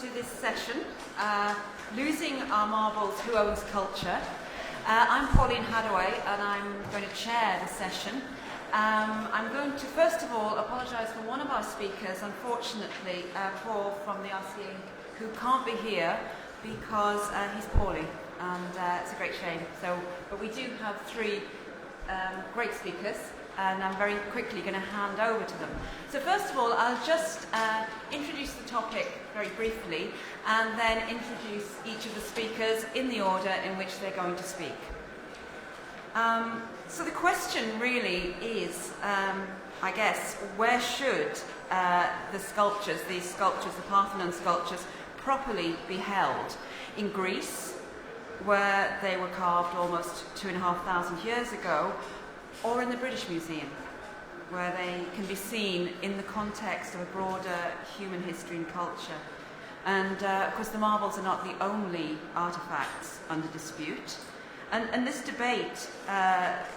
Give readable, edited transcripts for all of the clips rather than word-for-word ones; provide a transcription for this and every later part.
to this session, Losing Our Marbles, Who Owns Culture. I'm Pauline Hadaway and I'm going to chair the session. I'm going to first of all apologise for one of our speakers, unfortunately, Paul from the RCA, who can't be here because he's poorly, and it's a great shame. But we do have three great speakers, and I'm very quickly going to hand over to them. So first of all, I'll just introduce the topic very briefly, and then introduce each of the speakers in the order in which they're going to speak. So the question really is, I guess, where should these sculptures, the Parthenon sculptures, properly be held? In Greece, where they were carved almost 2,500 years ago, or in the British Museum, where they can be seen in the context of a broader human history and culture. And of course the marbles are not the only artefacts under dispute. And this debate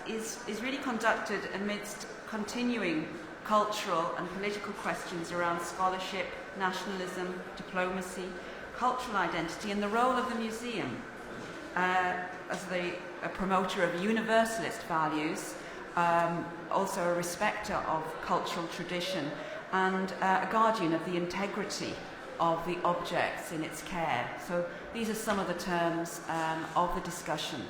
is really conducted amidst continuing cultural and political questions around scholarship, nationalism, diplomacy, cultural identity, and the role of the museum as a promoter of universalist values, also a respecter of cultural tradition, and a guardian of the integrity of the objects in its care. So these are some of the terms of the discussion.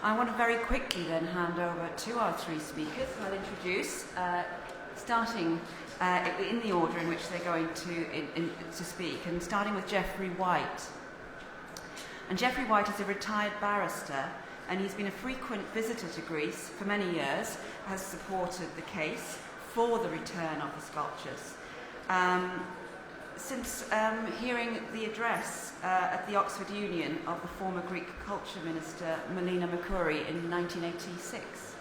I want to very quickly then hand over to our three speakers, who I'll introduce, starting in the order in which they're going to speak, and starting with Geoffrey White. And Geoffrey White is a retired barrister, and he's been a frequent visitor to Greece for many years, has supported the case for the return of the sculptures. Since hearing the address at the Oxford Union of the former Greek Culture Minister Melina Mercouri in 1986.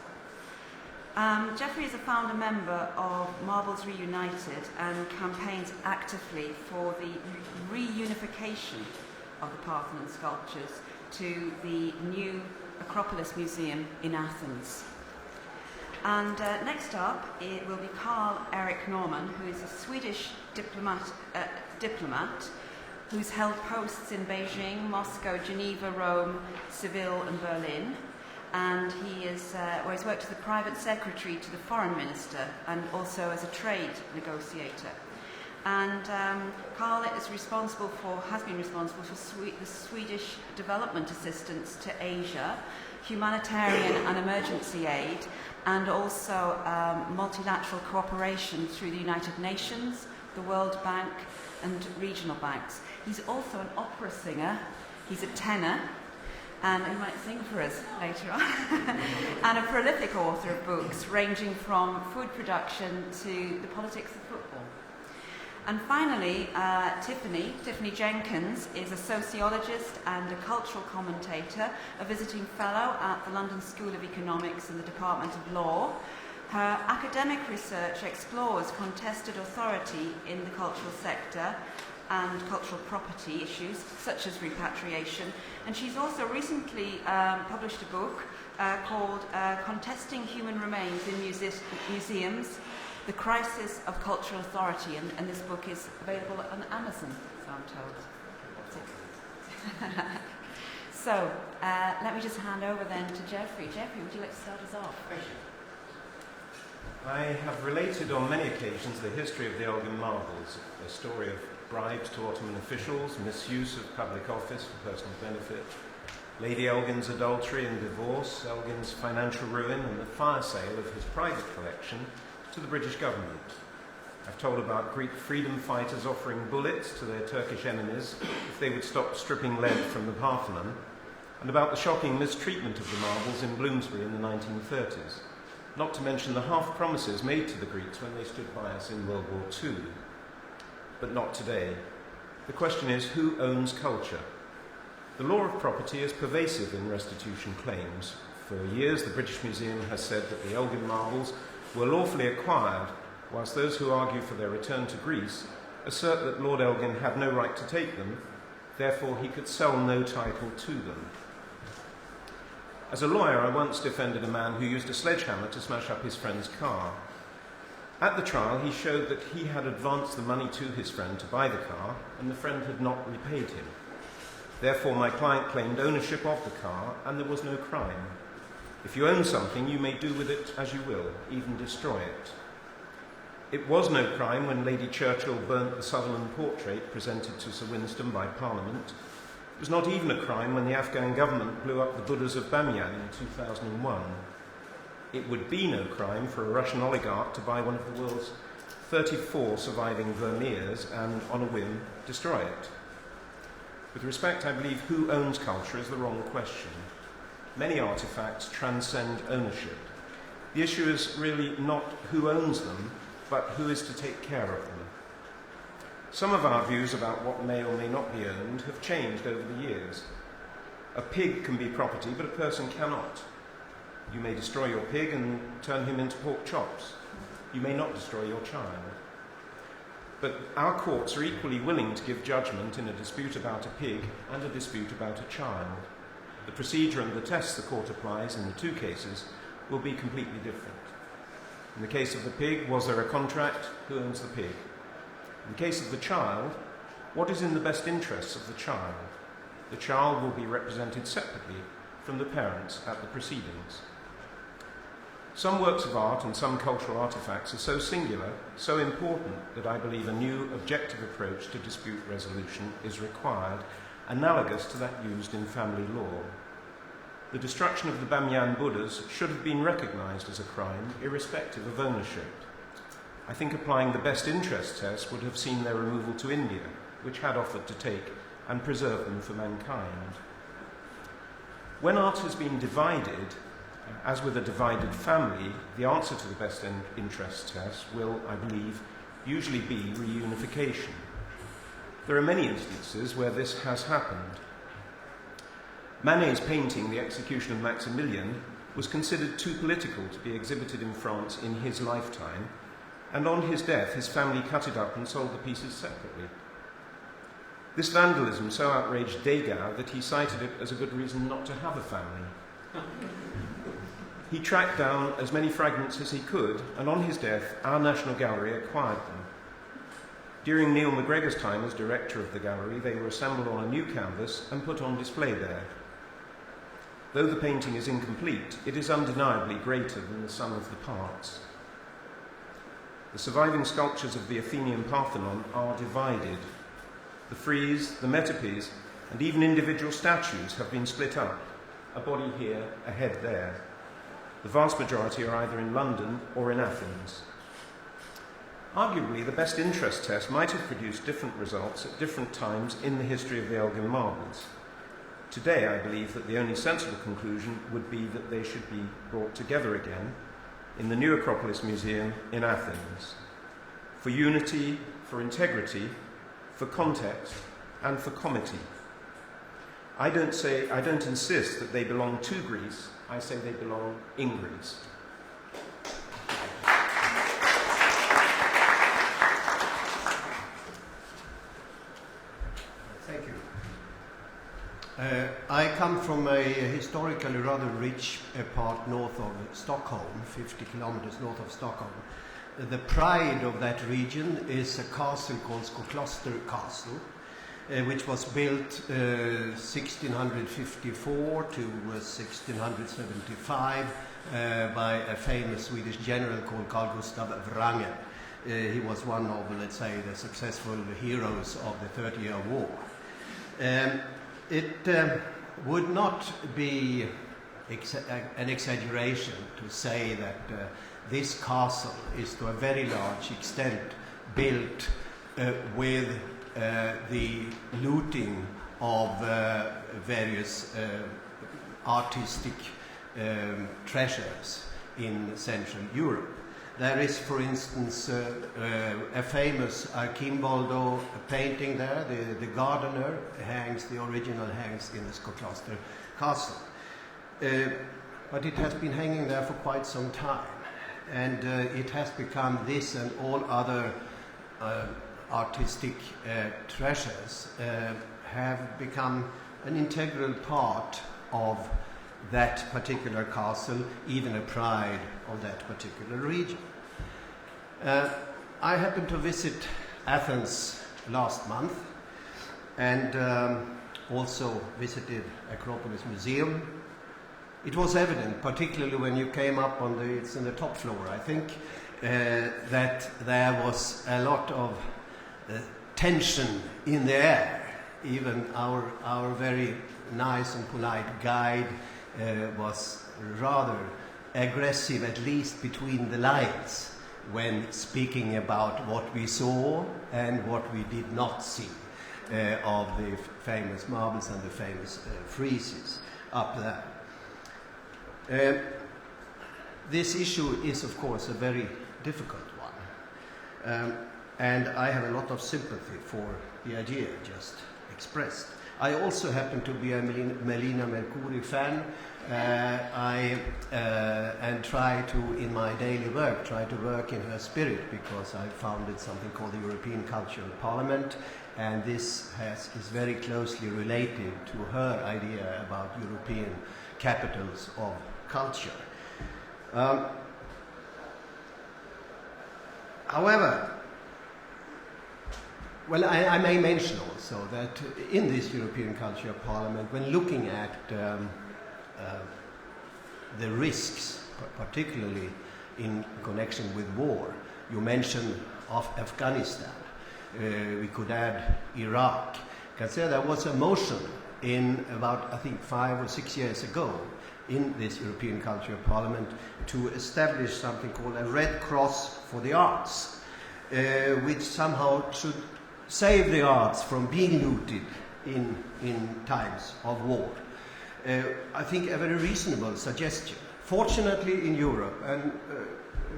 Geoffrey is a founder member of Marbles Reunited and campaigns actively for the reunification of the Parthenon sculptures to the new Acropolis Museum in Athens. And next up, it will be Karl-Erik Norrman, who is a Swedish diplomat who's held posts in Beijing, Moscow, Geneva, Rome, Seville, and Berlin. And he's worked as a private secretary to the foreign minister and also as a trade negotiator. And Karl has been responsible for the Swedish development assistance to Asia, humanitarian and emergency aid, and also multilateral cooperation through the United Nations, the World Bank, and regional banks. He's also an opera singer, he's a tenor, and he might sing for us later on, and a prolific author of books ranging from food production to the politics of football. And finally, Tiffany Jenkins is a sociologist and a cultural commentator, a visiting fellow at the London School of Economics and the Department of Law. Her academic research explores contested authority in the cultural sector and cultural property issues, such as repatriation. And she's also recently published a book called Contesting Human Remains in Museums, The Crisis of Cultural Authority, and this book is available on Amazon, so I'm told. That's it. So, let me just hand over then to Geoffrey. Geoffrey, would you like to start us off? Thank you. I have related on many occasions the history of the Elgin marbles, a story of bribes to Ottoman officials, misuse of public office for personal benefit, Lady Elgin's adultery and divorce, Elgin's financial ruin, and the fire sale of his private collection to the British government. I've told about Greek freedom fighters offering bullets to their Turkish enemies if they would stop stripping lead from the Parthenon, and about the shocking mistreatment of the marbles in Bloomsbury in the 1930s, not to mention the half-promises made to the Greeks when they stood by us in World War II. But not today. The question is, who owns culture? The law of property is pervasive in restitution claims. For years, the British Museum has said that the Elgin marbles were lawfully acquired, whilst those who argue for their return to Greece assert that Lord Elgin had no right to take them, therefore he could sell no title to them. As a lawyer, I once defended a man who used a sledgehammer to smash up his friend's car. At the trial, he showed that he had advanced the money to his friend to buy the car, and the friend had not repaid him. Therefore, my client claimed ownership of the car, and there was no crime. If you own something, you may do with it as you will, even destroy it. It was no crime when Lady Churchill burnt the Sutherland portrait presented to Sir Winston by Parliament. It was not even a crime when the Afghan government blew up the Buddhas of Bamyan in 2001. It would be no crime for a Russian oligarch to buy one of the world's 34 surviving Vermeers and, on a whim, destroy it. With respect, I believe who owns culture is the wrong question. Many artifacts transcend ownership. The issue is really not who owns them, but who is to take care of them. Some of our views about what may or may not be owned have changed over the years. A pig can be property, but a person cannot. You may destroy your pig and turn him into pork chops. You may not destroy your child. But our courts are equally willing to give judgment in a dispute about a pig and a dispute about a child. The procedure and the tests the court applies in the two cases will be completely different. In the case of the pig, was there a contract? Who owns the pig? In the case of the child, what is in the best interests of the child? The child will be represented separately from the parents at the proceedings. Some works of art and some cultural artifacts are so singular, so important, that I believe a new objective approach to dispute resolution is required, analogous to that used in family law. The destruction of the Bamyan Buddhas should have been recognised as a crime, irrespective of ownership. I think applying the best interest test would have seen their removal to India, which had offered to take and preserve them for mankind. When art has been divided, as with a divided family, the answer to the best interest test will, I believe, usually be reunification. There are many instances where this has happened. Manet's painting, The Execution of Maximilian, was considered too political to be exhibited in France in his lifetime, and on his death his family cut it up and sold the pieces separately. This vandalism so outraged Degas that he cited it as a good reason not to have a family. He tracked down as many fragments as he could, and on his death our National Gallery acquired them. During Neil MacGregor's time as director of the gallery, they were assembled on a new canvas and put on display there. Though the painting is incomplete, it is undeniably greater than the sum of the parts. The surviving sculptures of the Athenian Parthenon are divided. The frieze, the metopes, and even individual statues have been split up, a body here, a head there. The vast majority are either in London or in Athens. Arguably, the best interest test might have produced different results at different times in the history of the Elgin Marbles. Today, I believe that the only sensible conclusion would be that they should be brought together again in the new Acropolis Museum in Athens, for unity, for integrity, for context, and for comity. I don't insist that they belong to Greece, I say they belong in Greece. Thank you. I come from a historically rather rich part north of Stockholm, 50 kilometers north of Stockholm. The pride of that region is a castle called Skokloster Castle, which was built 1654 to 1675 by a famous Swedish general called Carl Gustav Wrangel. He was one of, let's say, the successful heroes of the 30-Year War. It would not be an exaggeration to say that this castle is to a very large extent built with the looting of various artistic treasures in Central Europe. There is, for instance, a famous Archimboldo painting there. The gardener hangs, the original hangs in the Skokloster Castle. But it has been hanging there for quite some time. And it has become this and all other artistic treasures have become an integral part of that particular castle, even a pride of that particular region. I happened to visit Athens last month and also visited Acropolis Museum. It was evident, particularly when you came up on it's in the top floor, I think, that there was a lot of tension in the air. Even our very nice and polite guide was rather aggressive, at least between the lines, when speaking about what we saw and what we did not see of the famous marbles and the famous friezes up there. This issue is, of course, a very difficult one, and I have a lot of sympathy for the idea just expressed. I also happen to be a Melina Mercouri fan, and try to, in my daily work, try to work in her spirit, because I founded something called the European Cultural Parliament, and this is very closely related to her idea about European capitals of culture. However, well, I may mention also that in this European Cultural Parliament, when looking at the risks, particularly in connection with war, you mentioned of Afghanistan. We could add Iraq. You can say there was a motion in about, I think, 5 or 6 years ago in this European Cultural Parliament to establish something called a Red Cross for the Arts, which somehow should save the arts from being looted in times of war. I think a very reasonable suggestion. Fortunately, in Europe, and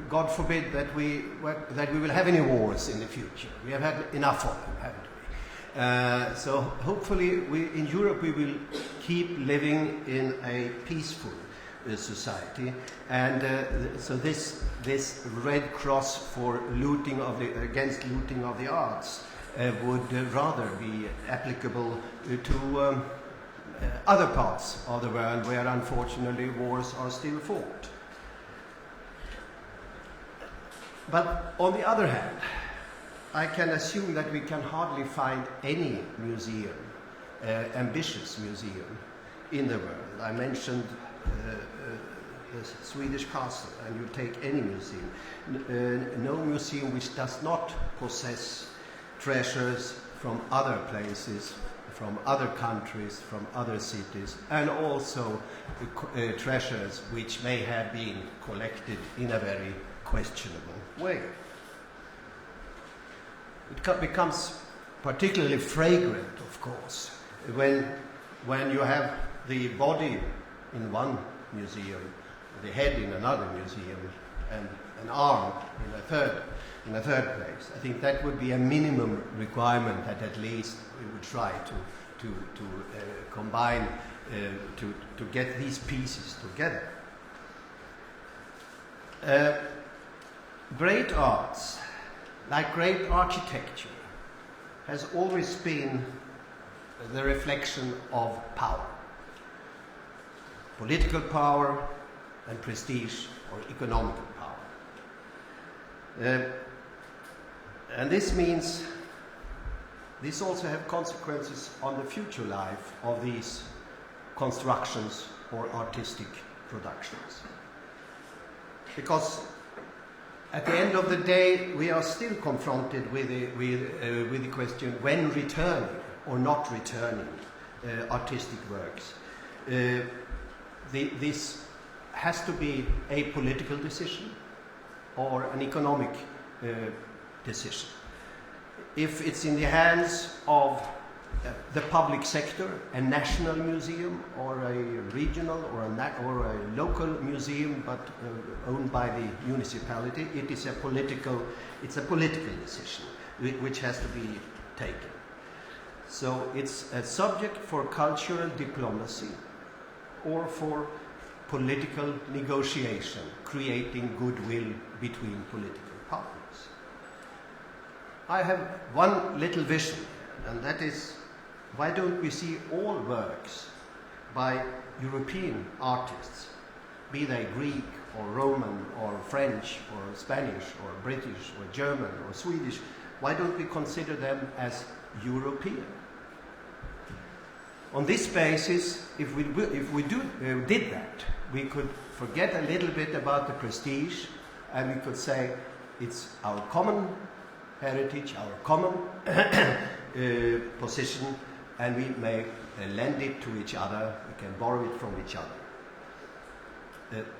God forbid that we will have any wars in the future. We have had enough of them, haven't we? So hopefully, in Europe, we will keep living in a peaceful society, and so this Red Cross for against looting of the arts would rather be applicable to other parts of the world where, unfortunately, wars are still fought. But on the other hand, I can assume that we can hardly find any museum, ambitious museum, in the world. I mentioned the Swedish castle, and you take any museum. No museum which does not possess treasures from other places, from other countries, from other cities, and also treasures which may have been collected in a very questionable way. It becomes particularly fragrant, of course, when you have the body in one museum, the head in another museum, and an arm in a third place. I think that would be a minimum requirement that at least we would try to combine to get these pieces together. Great arts, like great architecture, has always been the reflection of power. Political power and prestige or economical power. And this means this also have consequences on the future life of these constructions or artistic productions. Because at the end of the day, we are still confronted with the question when returning or not returning artistic works. This has to be a political decision or an economic decision. If it's in the hands of the public sector, a national museum or a regional or a local museum, but owned by the municipality, it's a political decision which has to be taken. So it's a subject for cultural diplomacy or for political negotiation, creating goodwill between political partners. I have one little vision, and that is, why don't we see all works by European artists, be they Greek or Roman or French or Spanish or British or German or Swedish, why don't we consider them as European? On this basis, if we did that, we could forget a little bit about the prestige, and we could say it's our common heritage, our common position, and we may lend it to each other, we can borrow it from each other.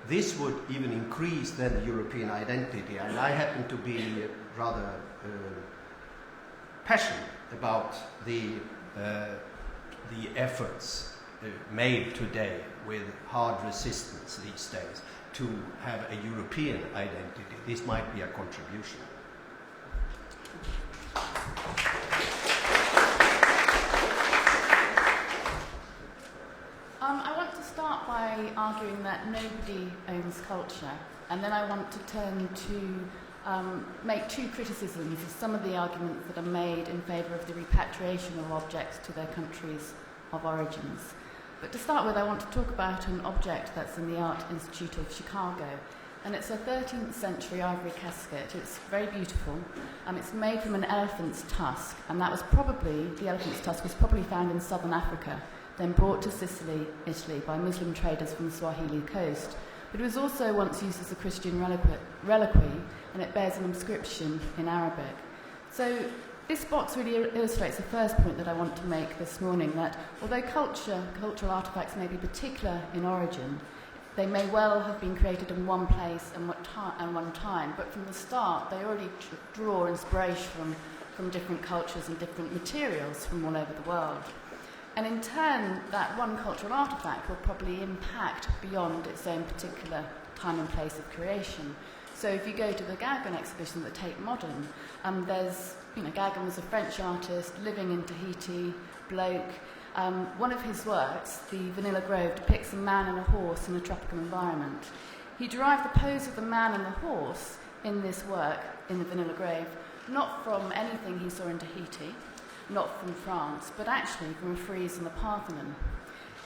This would even increase then the European identity, and I happen to be rather passionate about the efforts made today with hard resistance these days to have a European identity. This might be a contribution. I want to start by arguing that nobody owns culture, and then I want to turn to make two criticisms of some of the arguments that are made in favour of the repatriation of objects to their countries of origins. But to start with, I want to talk about an object that's in the Art Institute of Chicago, and it's a 13th century ivory casket. It's very beautiful. It's made from an elephant's tusk, and that was probably, the elephant's tusk was probably found in southern Africa, then brought to Sicily, Italy, by Muslim traders from the Swahili coast. But it was also once used as a Christian reliquary, and it bears an inscription in Arabic. So this box really illustrates the first point that I want to make this morning, that although cultural artefacts may be particular in origin, they may well have been created in one place and one time, but from the start they already draw inspiration from different cultures and different materials from all over the world. And in turn, that one cultural artefact will probably impact beyond its own particular time and place of creation. So if you go to the Gauguin exhibition at the Tate Modern, Gauguin was a French artist living in Tahiti, bloke. One of his works, the Vanilla Grove, depicts a man and a horse in a tropical environment. He derived the pose of the man and the horse in this work, in the Vanilla Grove, not from anything he saw in Tahiti, not from France, but actually from a frieze in the Parthenon.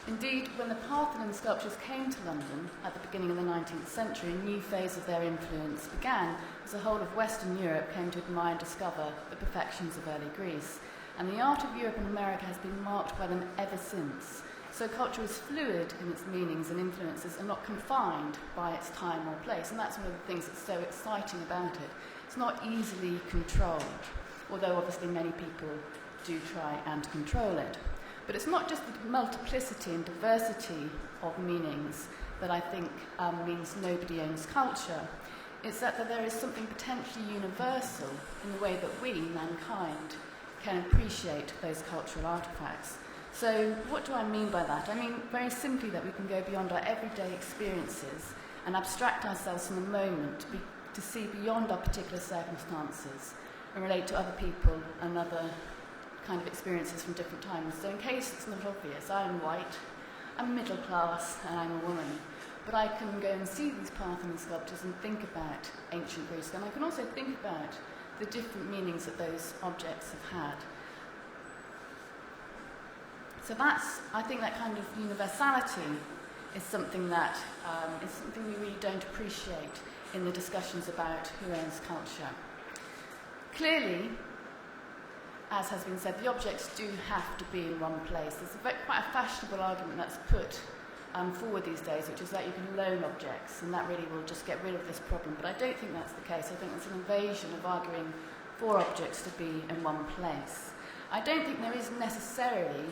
Indeed, when the Parthenon sculptures came to London at the beginning of the 19th century, a new phase of their influence began as the whole of Western Europe came to admire and discover the perfections of early Greece. And the art of Europe and America has been marked by them ever since. So culture is fluid in its meanings and influences and not confined by its time or place. And that's one of the things that's so exciting about it. It's not easily controlled, although obviously many people do try and control it. But it's not just the multiplicity and diversity of meanings that I think means nobody owns culture. It's that there is something potentially universal in the way that we, mankind, can appreciate those cultural artefacts. So what do I mean by that? I mean very simply that we can go beyond our everyday experiences and abstract ourselves from the moment to see beyond our particular circumstances and relate to other people and other kind of experiences from different times. So in case it's not obvious, I'm white, I'm middle class, and I'm a woman. But I can go and see these Parthenon sculptures and think about ancient Greece, and I can also think about the different meanings that those objects have had. So I think that kind of universality is something that is something we really don't appreciate in the discussions about who owns culture. Clearly, as has been said, the objects do have to be in one place. There's quite a fashionable argument that's put forward these days, which is that you can loan objects, and that really will just get rid of this problem. But I don't think that's the case. I think it's an invasion of arguing for objects to be in one place. I don't think there is necessarily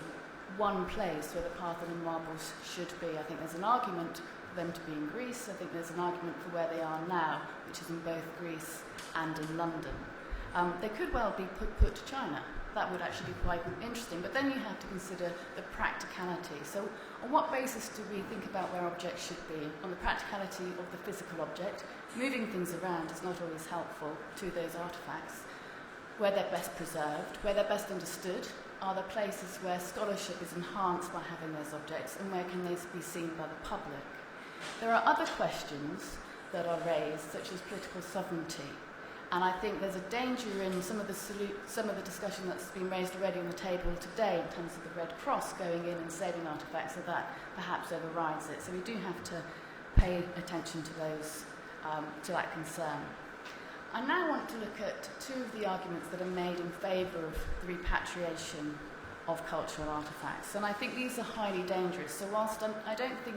one place where the Parthenon marbles should be. I think there's an argument for them to be in Greece. I think there's an argument for where they are now, which is in both Greece and in London. They could well be put to China. That would actually be quite interesting. But then you have to consider the practicality. So on what basis do we think about where objects should be? On the practicality of the physical object. Moving things around is not always helpful to those artefacts. Where they're best preserved, where they're best understood. Are there places where scholarship is enhanced by having those objects, and where can they be seen by the public? There are other questions that are raised, such as political sovereignty. And I think there's a danger in some of the discussion that's been raised already on the table today in terms of the Red Cross going in and saving artefacts, so that perhaps overrides it. So we do have to pay attention to to that concern. I now want to look at two of the arguments that are made in favour of the repatriation of cultural artefacts, and I think these are highly dangerous. So whilst I don't think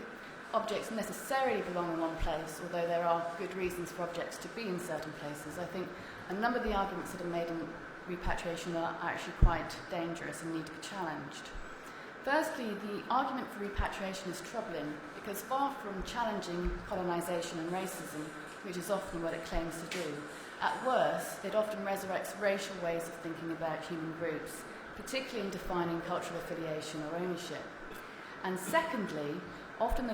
objects necessarily belong in one place, although there are good reasons for objects to be in certain places, I think a number of the arguments that are made in repatriation are actually quite dangerous and need to be challenged. Firstly, the argument for repatriation is troubling because far from challenging colonisation and racism, which is often what it claims to do, at worst, it often resurrects racial ways of thinking about human groups, particularly in defining cultural affiliation or ownership. And secondly, often the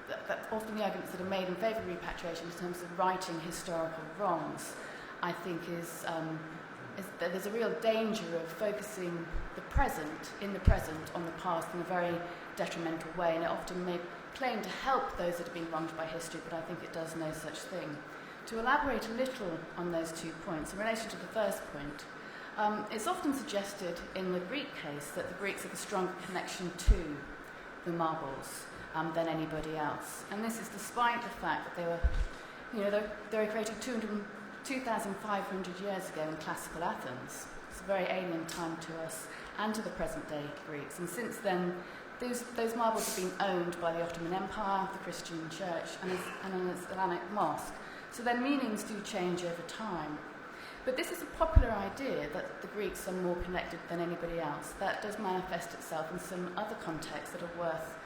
arguments that are made in favour of repatriation in terms of righting historical wrongs, I think is that there's a real danger of focusing in the present on the past in a very detrimental way, and it often may claim to help those that have been wronged by history, but I think it does no such thing. To elaborate a little on those 2 points, in relation to the first point, it's often suggested in the Greek case that the Greeks have a stronger connection to the marbles than anybody else, and this is despite the fact that they were created 2,500 years ago in classical Athens. It's a very alien time to us and to the present-day Greeks. And since then, those marbles have been owned by the Ottoman Empire, the Christian Church, and an Islamic mosque. So their meanings do change over time. But this is a popular idea that the Greeks are more connected than anybody else. That does manifest itself in some other contexts that are worth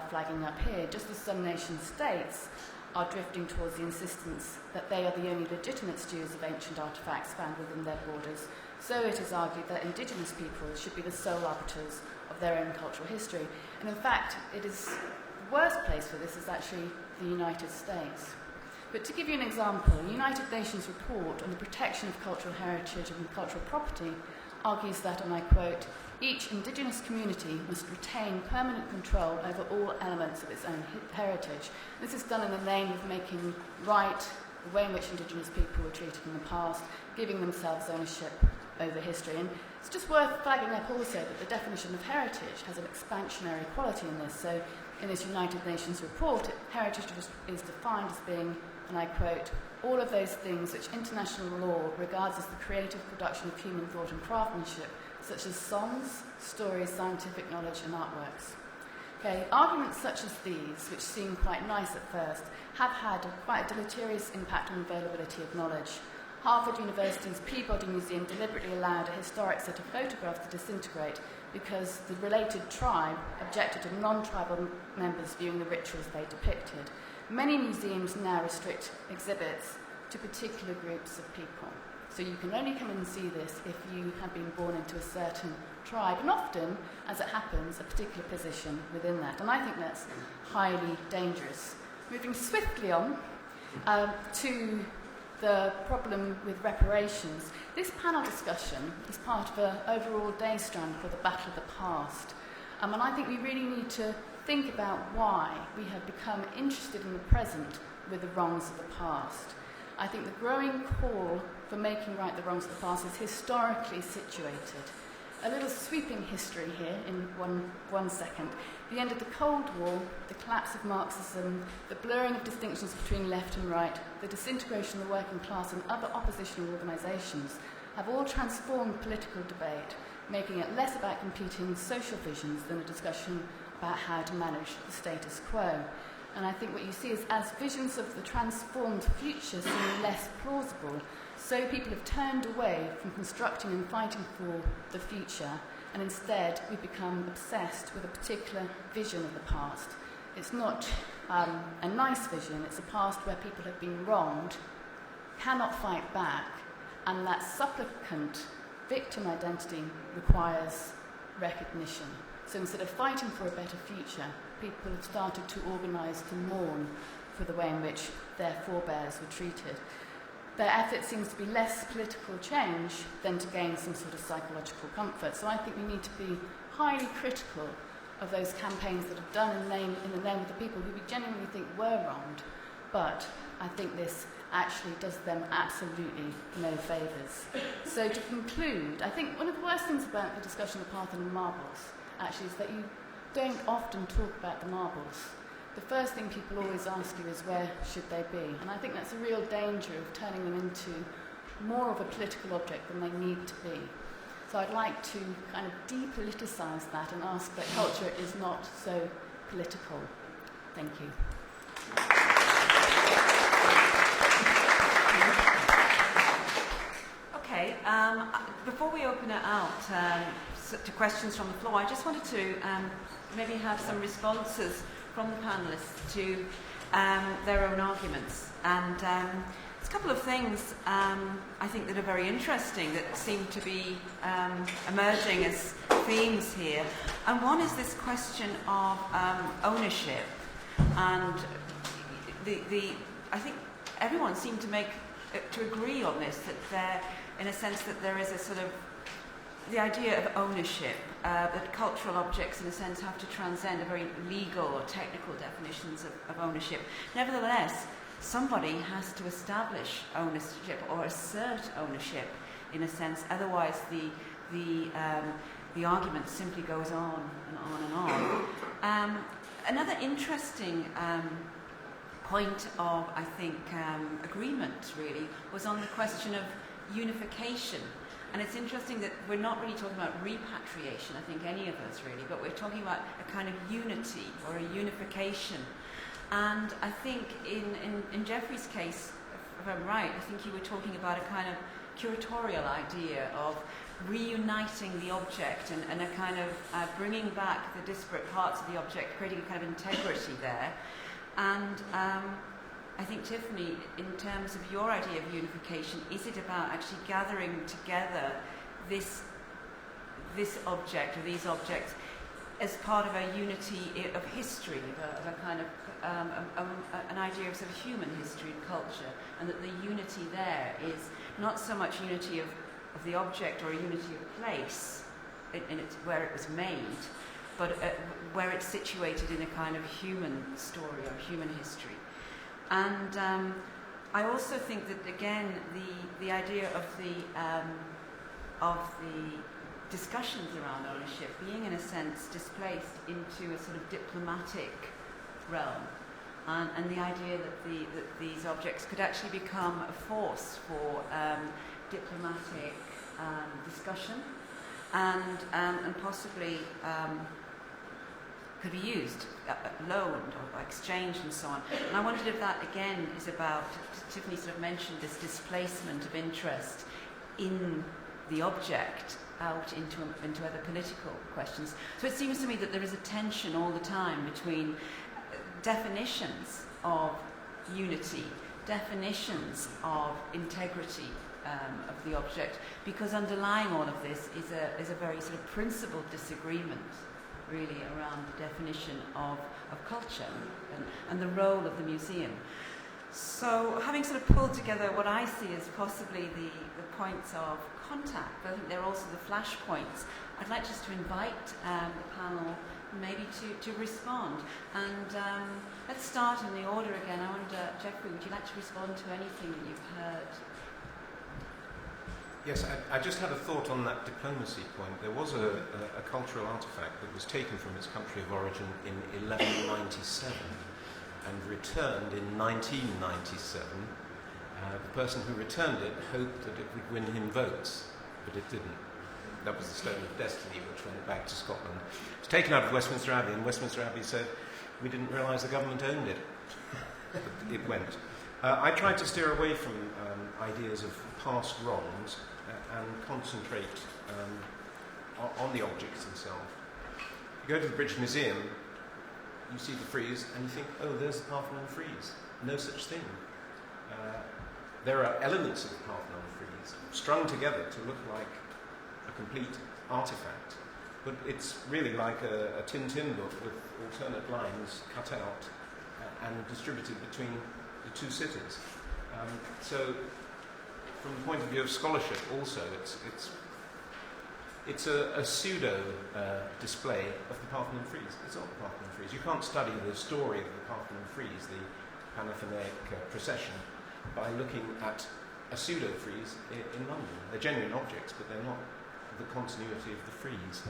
flagging up here, just as some nation-states are drifting towards the insistence that they are the only legitimate stewards of ancient artefacts found within their borders. So it is argued that indigenous peoples should be the sole arbiters of their own cultural history. And in fact, the worst place for this is actually the United States. But to give you an example, the United Nations report on the protection of cultural heritage and cultural property argues that, and I quote, each indigenous community must retain permanent control over all elements of its own heritage. This is done in the name of making right the way in which indigenous people were treated in the past, giving themselves ownership over history. And it's just worth flagging up also that the definition of heritage has an expansionary quality in this. So in this United Nations report, heritage is defined as being, and I quote, all of those things which international law regards as the creative production of human thought and craftsmanship, such as songs, stories, scientific knowledge and artworks. Okay, arguments such as these, which seem quite nice at first, have had quite a deleterious impact on availability of knowledge. Harvard University's Peabody Museum deliberately allowed a historic set of photographs to disintegrate because the related tribe objected to non-tribal members viewing the rituals they depicted. Many museums now restrict exhibits to particular groups of people. So you can only come and see this if you have been born into a certain tribe, and often, as it happens, a particular position within that. And I think that's highly dangerous. Moving swiftly on to the problem with reparations. This panel discussion is part of an overall day strand called the Battle of the Past. And I think we really need to think about why we have become interested in the present with the wrongs of the past. I think the growing call for making right the wrongs of the past is historically situated. A little sweeping history here in one second. The end of the Cold War, the collapse of Marxism, the blurring of distinctions between left and right, the disintegration of the working class and other oppositional organisations have all transformed political debate, making it less about competing social visions than a discussion about how to manage the status quo. And I think what you see is as visions of the transformed future seem less plausible, so people have turned away from constructing and fighting for the future, and instead we become obsessed with a particular vision of the past. It's not a nice vision, it's a past where people have been wronged, cannot fight back, and that supplicant victim identity requires recognition. So instead of fighting for a better future, people have started to organise to mourn for the way in which their forebears were treated. Their effort seems to be less political change than to gain some sort of psychological comfort. So I think we need to be highly critical of those campaigns that are done in the name of the people who we genuinely think were wronged. But I think this actually does them absolutely no favours. So to conclude, I think one of the worst things about the discussion of Parthenon Marbles actually is that you don't often talk about the marbles. the first thing people always ask you is where should they be? And I think that's a real danger of turning them into more of a political object than they need to be. So I'd like to kind of depoliticise that and ask that culture is not so political. Thank you. Okay, before we open it out to questions from the floor, I just wanted to maybe have some responses from the panellists to their own arguments. And there's a couple of things I think that are very interesting that seem to be emerging as themes here. And one is this question of ownership. And I think everyone seemed to agree on this, that there, in a sense, that there is a sort of the idea of ownership, that cultural objects, in a sense, have to transcend a very legal or technical definitions of ownership. Nevertheless, somebody has to establish ownership or assert ownership, in a sense. Otherwise, the argument simply goes on and on and on. Another interesting point of, I think, agreement, really, was on the question of unification. And it's interesting that we're not really talking about repatriation, I think, any of us, really, but we're talking about a kind of unity or a unification. And I think in Geoffrey's case, if I'm right, I think you were talking about a kind of curatorial idea of reuniting the object and a kind of bringing back the disparate parts of the object, creating a kind of integrity there. And I think, Tiffany, in terms of your idea of unification, is it about actually gathering together this object or these objects as part of a unity of history, of a kind of an idea of sort of human history and culture, and that the unity there is not so much unity of the object or a unity of place in its, where it was made, but where it's situated in a kind of human story or human history. And I also think that, again, the idea of the discussions around ownership being, in a sense, displaced into a sort of diplomatic realm, and the idea that these objects could actually become a force for diplomatic discussion and possibly could be used, loaned or exchanged and so on. And I wondered if that, again, is about, Tiffany sort of mentioned this displacement of interest in the object out into other political questions. So it seems to me that there is a tension all the time between definitions of unity, definitions of integrity of the object, because underlying all of this is a very sort of principled disagreement, really, around the definition of culture and the role of the museum. So, having sort of pulled together what I see as possibly the points of contact, but I think they're also the flashpoints, I'd like just to invite the panel maybe to respond. And let's start in the order again. I wonder, Geoffrey, would you like to respond to anything that you've heard? Yes, I just had a thought on that diplomacy point. There was a cultural artifact that was taken from its country of origin in 1197 and returned in 1997. The person who returned it hoped that it would win him votes, but it didn't. That was the Stone of Destiny, which went back to Scotland. It was taken out of Westminster Abbey, and Westminster Abbey said, we didn't realise the government owned it. But it went. I tried to steer away from ideas of past wrongs and concentrate on the objects themselves. You go to the British Museum, you see the frieze, and you think, oh, there's the Parthenon frieze. No such thing. There are elements of the Parthenon frieze strung together to look like a complete artifact, but it's really like a Tintin book with alternate lines cut out and distributed between the two cities. So, from the point of view of scholarship, also, it's a pseudo display of the Parthenon frieze. It's not the Parthenon frieze. You can't study the story of the Parthenon frieze, the Panathenaic procession, by looking at a pseudo frieze in London. They're genuine objects, but they're not the continuity of the frieze.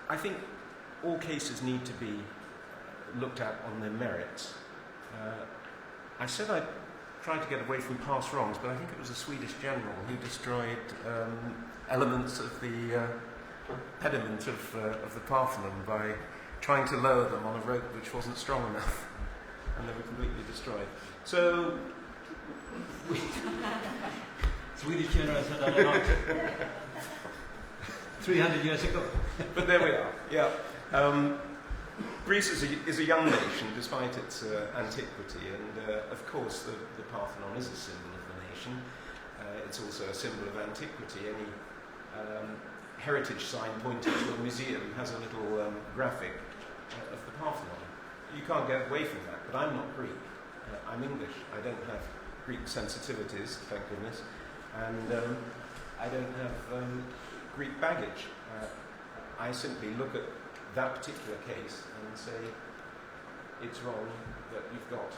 I think all cases need to be looked at on their merits. I said I tried to get away from past wrongs, but I think it was a Swedish general who destroyed elements of the pediment of the Parthenon by trying to lower them on a rope which wasn't strong enough, and they were completely destroyed. So, Swedish generals had done a lot 300 years ago. But there we are. Yeah. Greece is a young nation, despite its antiquity, and of course the Parthenon is a symbol of the nation. It's also a symbol of antiquity. Any heritage sign pointing to a museum has a little graphic of the Parthenon. You can't get away from that, but I'm not Greek. I'm English. I don't have Greek sensitivities, thank goodness, and I don't have Greek baggage. I simply look at that particular case and say it's wrong that you've got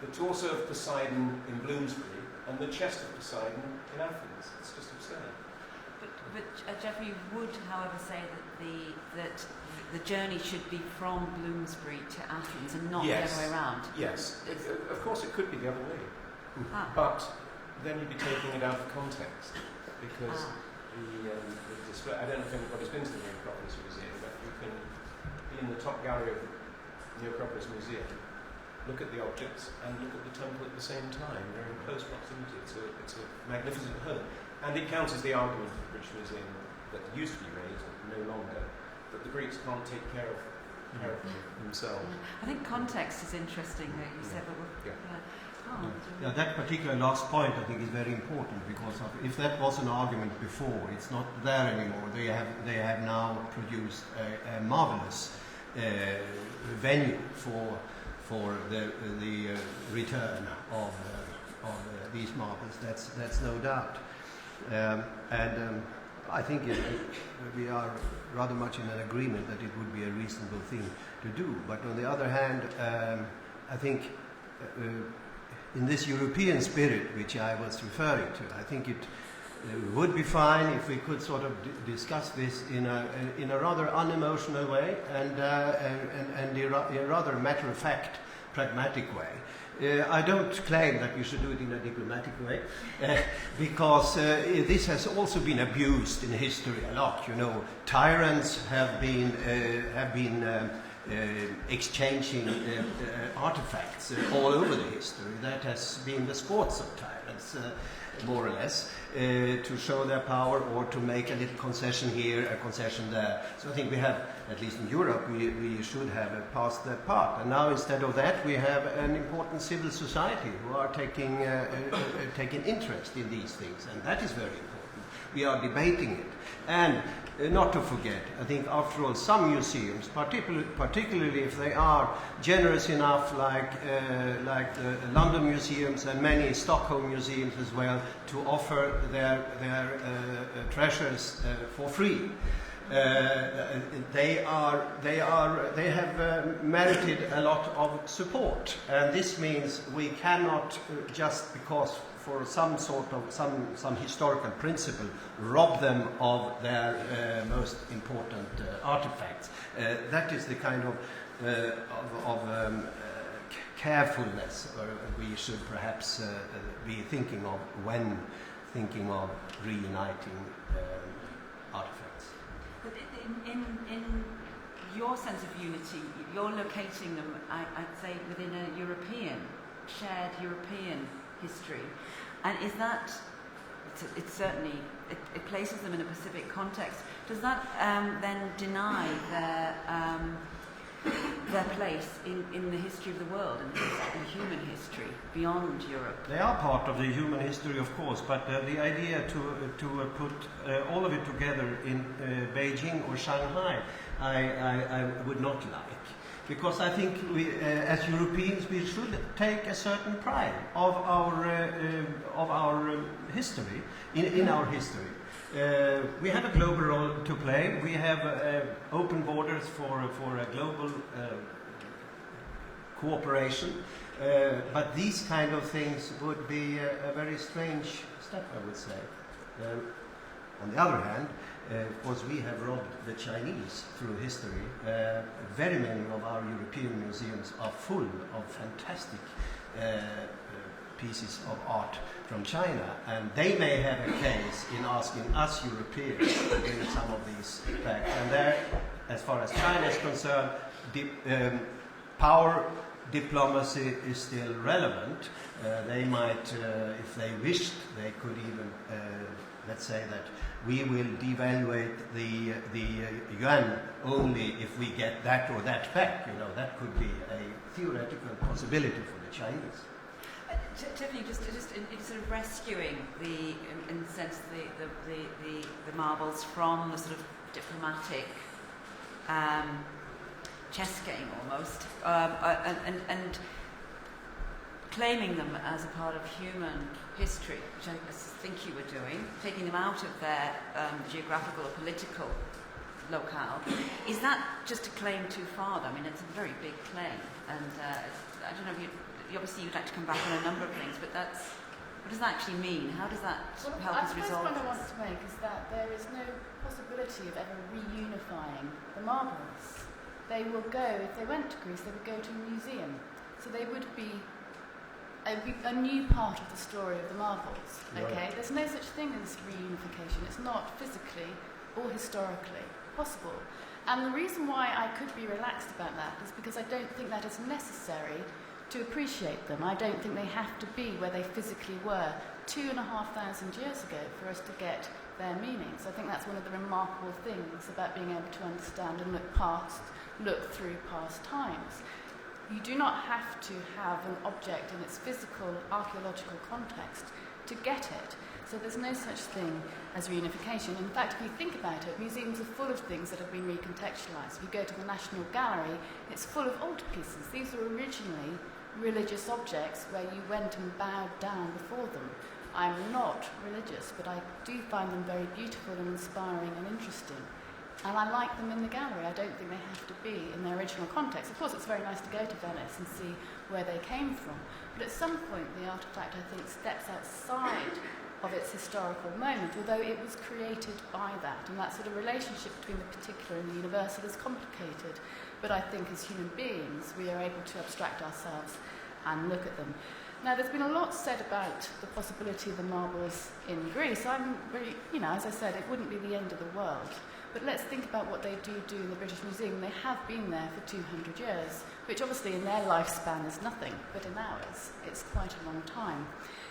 the torso of Poseidon in Bloomsbury and the chest of Poseidon in Athens. It's just absurd. But Geoffrey would, however, say that the journey should be from Bloomsbury to Athens and not the other way around. Yes, of course it could be the other way, but then you'd be taking it out of context because the display. I don't know if anybody's been to the Acropolis Museum, but you can be in the top gallery of the Acropolis Museum, look at the objects and look at the temple at the same time. They're in close proximity. It's a magnificent home. And it counters the argument of the British Museum that used to be raised, no longer, that the Greeks can't take care of themselves. I think context is interesting, though, you said, but Yeah, that particular last point I think is very important because if that was an argument before, it's not there anymore. They have now produced a marvelous venue for the return of these marbles. That's no doubt. I think we are rather much in an agreement that it would be a reasonable thing to do. But on the other hand, I think in this European spirit which I was referring to, I think it would be fine if we could sort of discuss this in a rather unemotional way and in a rather matter-of-fact, pragmatic way. I don't claim that we should do it in a diplomatic way, because this has also been abused in history a lot. You know, tyrants have been exchanging artifacts all over the history. That has been the sports of tyrants, more or less, to show their power or to make a little concession here, a concession there. So I think we have, at least in Europe, we should have passed that part. And now instead of that, we have an important civil society who are taking interest in these things, and that is very important. We are debating it. And not to forget, I think after all, some museums, particularly if they are generous enough, like the London museums and many Stockholm museums as well, to offer their treasures for free. They have merited a lot of support, and this means we cannot just because for some historical principle rob them of their most important artifacts. That is the kind of carefulness we should perhaps be thinking of when thinking of reuniting artifacts. But in your sense of unity, you're locating them, I'd say, within a shared European history. And is that, it's certainly, it places them in a Pacific context. Does that then deny their place in the history of the world, in human history, beyond Europe? They are part of the human history, of course, but the idea to put all of it together in Beijing or Shanghai, I would not like. Because I think we, as Europeans, we should take a certain pride of our history, in our history. We have a global role to play. We have open borders for a global cooperation. But these kind of things would be a very strange step, I would say. On the other hand, of course, we have robbed the Chinese through history. Very many of our European museums are full of fantastic pieces of art from China, and they may have a case in asking us Europeans to bring some of these back. And there, as far as China is concerned, power diplomacy is still relevant. They might, if they wished, they could even, let's say that we will devaluate the yuan only if we get that or that back. You know, that could be a theoretical possibility for the Chinese. Tiffany, just in sort of rescuing in the sense the marbles from the sort of diplomatic chess game almost, and claiming them as a part of human history, which I think you were doing, taking them out of their geographical or political locale. Is that just a claim too far? I mean, it's a very big claim, and I don't know if obviously you'd like to come back on a number of things, but what does that actually mean? How does that help us resolve this? The point I want to make is that there is no possibility of ever reunifying the marbles. They will go, if they went to Greece, they would go to a museum. So they would be a new part of the story of the marbles. Okay, right. There's no such thing as reunification. It's not physically or historically possible. And the reason why I could be relaxed about that is because I don't think that is necessary to appreciate them. I don't think they have to be where they physically were 2,500 years ago for us to get their meanings. I think that's one of the remarkable things about being able to understand and look through past times. You do not have to have an object in its physical archaeological context to get it. So there's no such thing as reunification. In fact, if you think about it, museums are full of things that have been recontextualized. If you go to the National Gallery, it's full of altarpieces. These were originally religious objects where you went and bowed down before them. I'm not religious, but I do find them very beautiful and inspiring and interesting. And I like them in the gallery. I don't think they have to be in their original context. Of course, it's very nice to go to Venice and see where they came from. But at some point, the artifact, I think, steps outside of its historical moment, although it was created by that. And that sort of relationship between the particular and the universal is complicated. But I think as human beings, we are able to abstract ourselves and look at them. Now, there's been a lot said about the possibility of the marbles in Greece. I'm really, as I said, it wouldn't be the end of the world. But let's think about what they do in the British Museum. They have been there for 200 years, which obviously in their lifespan is nothing, but in ours, it's quite a long time.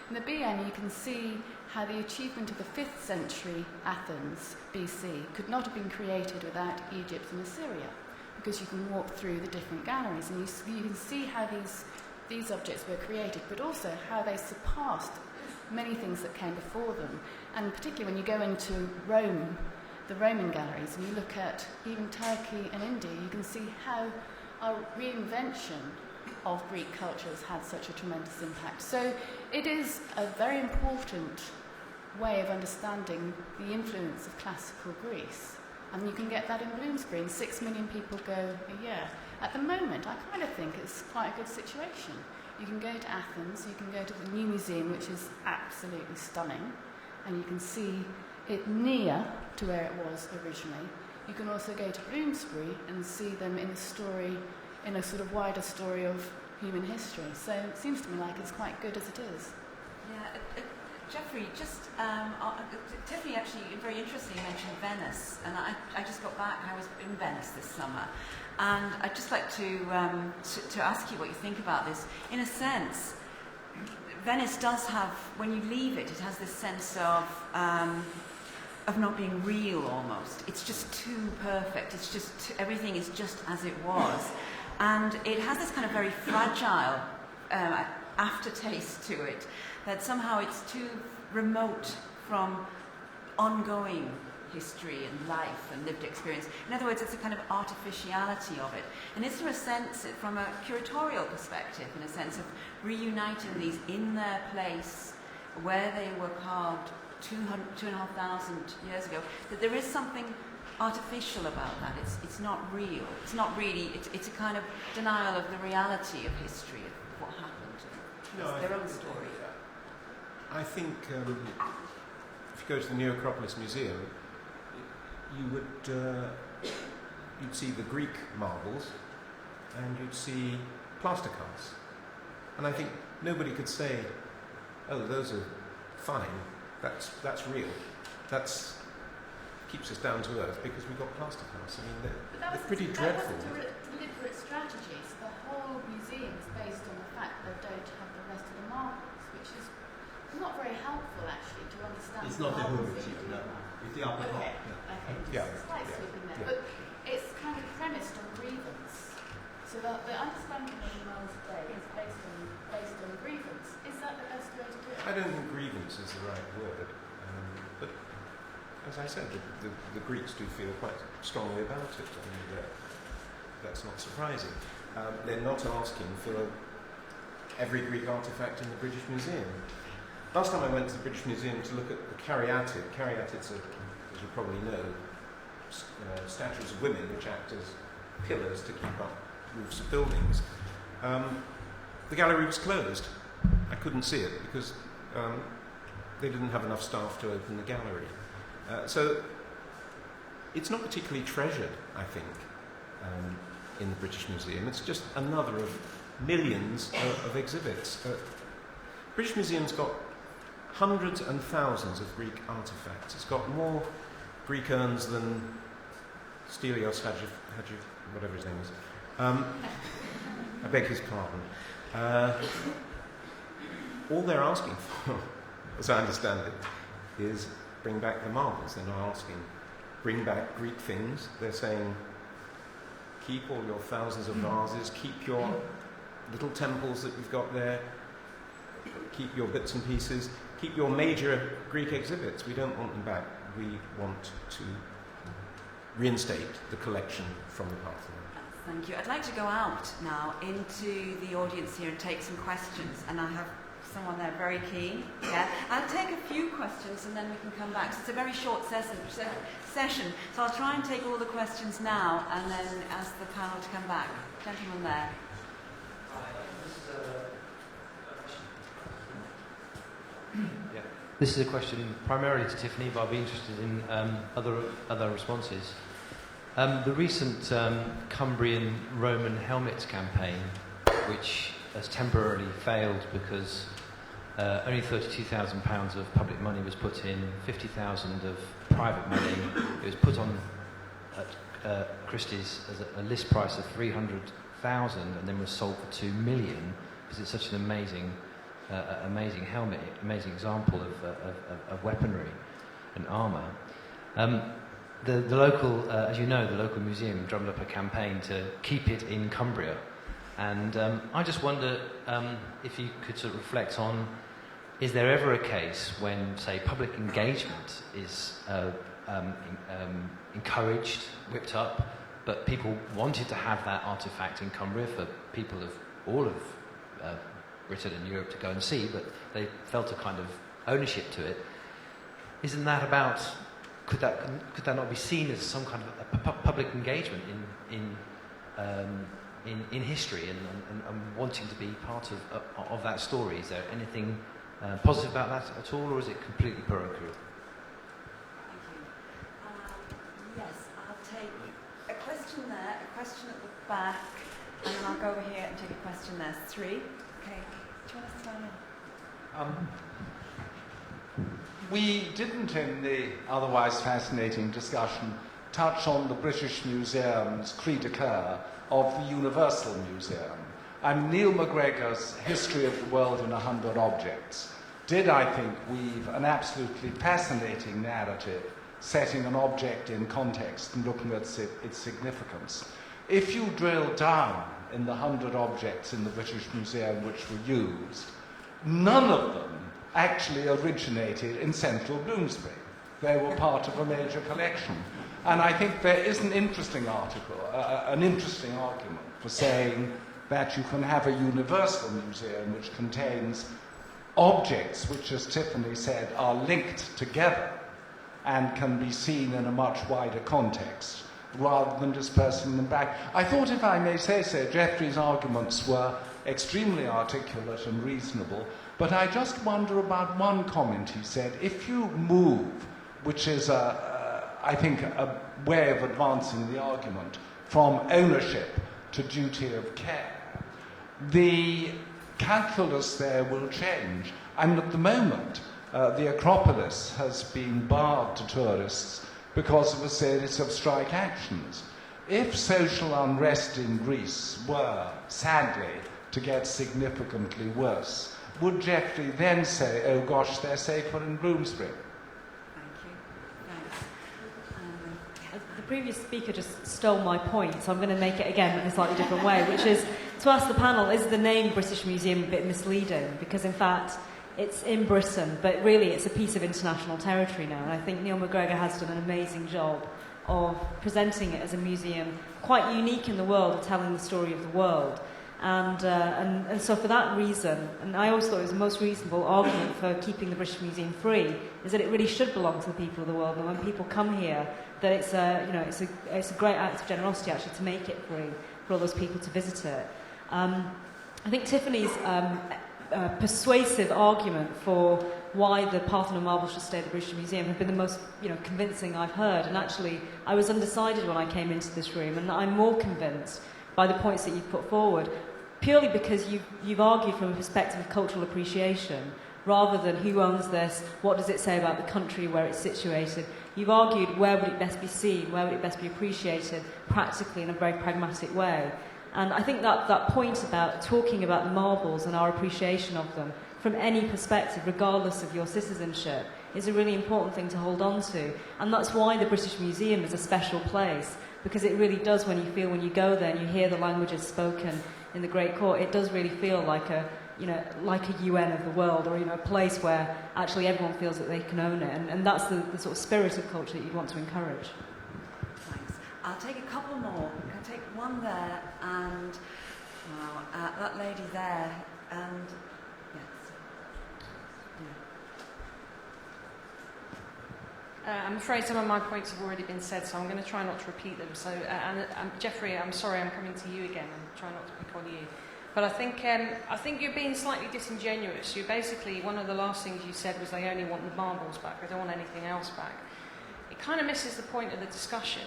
In the BN, you can see how the achievement of the 5th century Athens, BC, could not have been created without Egypt and Assyria, because you can walk through the different galleries and you can see how these objects were created, but also how they surpassed many things that came before them. And particularly when you go into Rome, the Roman galleries, and you look at even Turkey and India, you can see how our reinvention of Greek culture has had such a tremendous impact. So it is a very important way of understanding the influence of classical Greece. And you can get that in Bloomsbury, and 6 million people go a year. At the moment, I kind of think it's quite a good situation. You can go to Athens, you can go to the new museum, which is absolutely stunning, and you can see it near to where it was originally. You can also go to Bloomsbury and see them in a sort of wider story of human history. So it seems to me like it's quite good as it is. Yeah, Geoffrey, Tiffany actually very interestingly mentioned Venice, and I just got back. I was in Venice this summer, and I'd just like to ask you what you think about this. In a sense, Venice does have, when you leave it, it has this sense of not being real almost. It's just too perfect. It's just everything is just as it was, and it has this kind of very fragile aftertaste to it, that somehow it's too remote from ongoing history and life and lived experience. In other words, it's a kind of artificiality of it. And is there a sense, from a curatorial perspective, in a sense of reuniting these in their place where they were carved 2,500 years ago, that there is something artificial about that? It's not real. It's not really, it's a kind of denial of the reality of history, of what happened. It's their own story. I think if you go to the new Acropolis Museum, you'd see the Greek marbles, and you'd see plaster casts. And I think nobody could say, oh, those are fine, that's real, that's keeps us down to earth because we've got plaster casts. I mean, they're pretty dreadful. That was a deliberate strategy. So the whole museum is based on the fact they don't have the rest of the marbles, which is not very helpful actually to understand. It's not the whole museum, no. It's the upper Okay, part. okay, Yeah. just a slight sweeping there. Yeah. But it's kind of premised on grievance. So the understanding of the Miles today is based on grievance. Is that the best way to do it? I don't think grievance is the right word, but as I said, the Greeks do feel quite strongly about it. I mean, that's not surprising. They're not asking for every Greek artefact in the British Museum. Last time I went to the British Museum to look at the caryatid. Caryatids are, as you probably know, statues of women which act as pillars to keep up roofs of buildings. The gallery was closed. I couldn't see it because they didn't have enough staff to open the gallery. So it's not particularly treasured, I think, in the British Museum. It's just another of millions of exhibits. British Museum's got hundreds and thousands of Greek artefacts. It's got more Greek urns than Stelios whatever his name is. I beg his pardon. All they're asking for, as I understand it, is bring back the marbles. They're not asking bring back Greek things. They're saying keep all your thousands of vases, keep your little temples that you've got there, keep your bits and pieces, keep your major Greek exhibits. We don't want them back. We want to reinstate the collection from the Parthenon. Thank you. I'd like to go out now into the audience here and take some questions, and I have someone there very keen. Yeah, I'll take a few questions and then we can come back. So it's a very short session, so I'll try and take all the questions now and then ask the panel to come back. Gentleman there. This is a question primarily to Tiffany, but I'll be interested in other responses. The recent Cumbrian Roman helmets campaign, which has temporarily failed because only £32,000 of public money was put in, 50,000 of private money. It was put on at Christie's as a list price of 300,000 and then was sold for 2 million because it's such an amazing helmet, amazing example of weaponry and armour. The local, as you know, the local museum drummed up a campaign to keep it in Cumbria. And I just wonder if you could sort of reflect on, is there ever a case when, say, public engagement is encouraged, whipped up, but people wanted to have that artefact in Cumbria for people of all of Britain and Europe to go and see, but they felt a kind of ownership to it. Isn't that about, could that not be seen as some kind of a public engagement in history and wanting to be part of that story? Is there anything positive about that at all, or is it completely parochial? Thank you. Yes, I'll take a question there, a question at the back, and then I'll go over here and take a question there. 3. Okay. Do you want to start in? We didn't, in the otherwise fascinating discussion, touch on the British Museum's cri de coeur of the Universal Museum. And Neil MacGregor's History of the World in 100 Objects did, I think, weave an absolutely fascinating narrative, setting an object in context and looking at its significance. If you drill down in the 100 objects in the British Museum which were used, none of them actually originated in central Bloomsbury. They were part of a major collection. And I think there is an interesting an interesting argument for saying that you can have a universal museum which contains objects which, as Tiffany said, are linked together and can be seen in a much wider context, rather than dispersing them back. I thought, if I may say so, Geoffrey's arguments were extremely articulate and reasonable, But I just wonder about one comment he said. If you move, which is, I think, a way of advancing the argument, from ownership to duty of care, the calculus there will change. And at the moment, the Acropolis has been barred to tourists because of a series of strike actions. If social unrest in Greece were, sadly, to get significantly worse, would Geoffrey then say, oh gosh, they're safer in Bloomsbury? Thank you. Thanks. The previous speaker just stole my point, so I'm going to make it again in a slightly different way, which is to ask the panel, is the name British Museum a bit misleading? Because in fact, it's in Britain, but really it's a piece of international territory now. And I think Neil McGregor has done an amazing job of presenting it as a museum quite unique in the world of telling the story of the world. And so for that reason, and I always thought it was the most reasonable argument for keeping the British Museum free, is that it really should belong to the people of the world. And when people come here, that it's a great act of generosity actually to make it free for all those people to visit it. I think Tiffany's persuasive argument for why the Parthenon Marbles should stay at the British Museum have been the most convincing I've heard. And actually, I was undecided when I came into this room, and I'm more convinced by the points that you've put forward, purely because you've argued from a perspective of cultural appreciation, rather than who owns this, what does it say about the country where it's situated. You've argued where would it best be seen, where would it best be appreciated, practically in a very pragmatic way. And I think that point about talking about the marbles and our appreciation of them from any perspective, regardless of your citizenship, is a really important thing to hold on to. And that's why the British Museum is a special place, because it really does, when you go there and you hear the languages spoken in the Great Court, it does really feel like a UN of the world, or a place where actually everyone feels that they can own it. And that's the sort of spirit of culture that you'd want to encourage. Thanks. I'll take a couple more. I'll take one there, and that lady there, and yes. I'm afraid some of my points have already been said, so I'm going to try not to repeat them. So, Geoffrey, I'm sorry, I'm coming to you again. I'm trying not to pick on you. But I think you're being slightly disingenuous. You basically, one of the last things you said was they only want the marbles back. They don't want anything else back. It kind of misses the point of the discussion.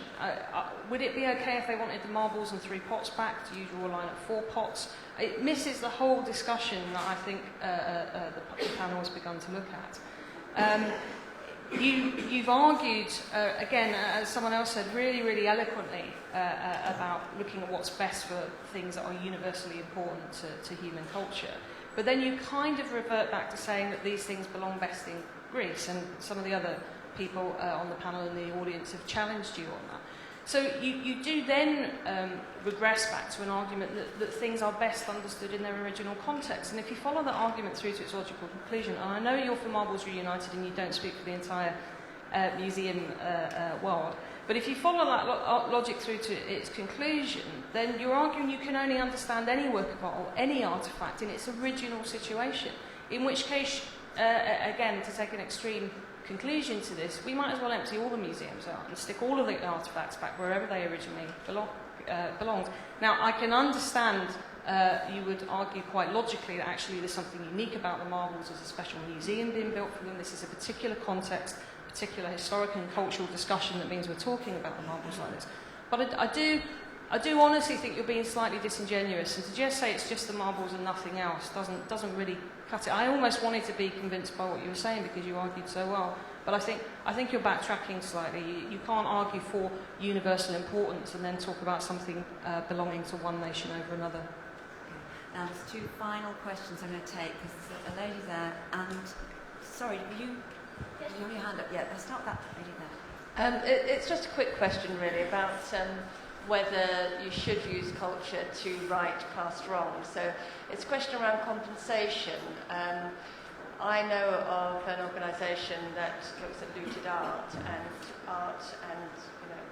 Would it be okay if they wanted the marbles and 3 pots back, to use your line at 4 pots? It misses the whole discussion that I think the panel has begun to look at. You've argued, again, as someone else said, really, really eloquently about looking at what's best for things that are universally important to human culture. But then you kind of revert back to saying that these things belong best in Greece, and some of the other people on the panel and the audience have challenged you on that. So you do then regress back to an argument that things are best understood in their original context. And if you follow that argument through to its logical conclusion, and I know you're for Marbles Reunited and you don't speak for the entire museum world, but if you follow that logic through to its conclusion, then you're arguing you can only understand any work of art or any artefact in its original situation. In which case, again, to take an extreme conclusion to this, we might as well empty all the museums out and stick all of the artefacts back wherever they originally belonged. Now, I can understand you would argue quite logically that actually there's something unique about the marbles. There's a special museum being built for them. This is a particular context, particular historical and cultural discussion that means we're talking about the marbles like this. But I do honestly think you're being slightly disingenuous, and to just say it's just the marbles and nothing else doesn't really cut it. I almost wanted to be convinced by what you were saying because you argued so well, but I think you're backtracking slightly. You can't argue for universal importance and then talk about something belonging to one nation over another. Okay. Now there's 2 final questions I'm going to take, because there's a lady there, and sorry, do you have your hand up yet? Let's start with that lady there. It's just a quick question really about whether you should use culture to right past wrongs. So it's a question around compensation. I know of an organisation that looks at looted art and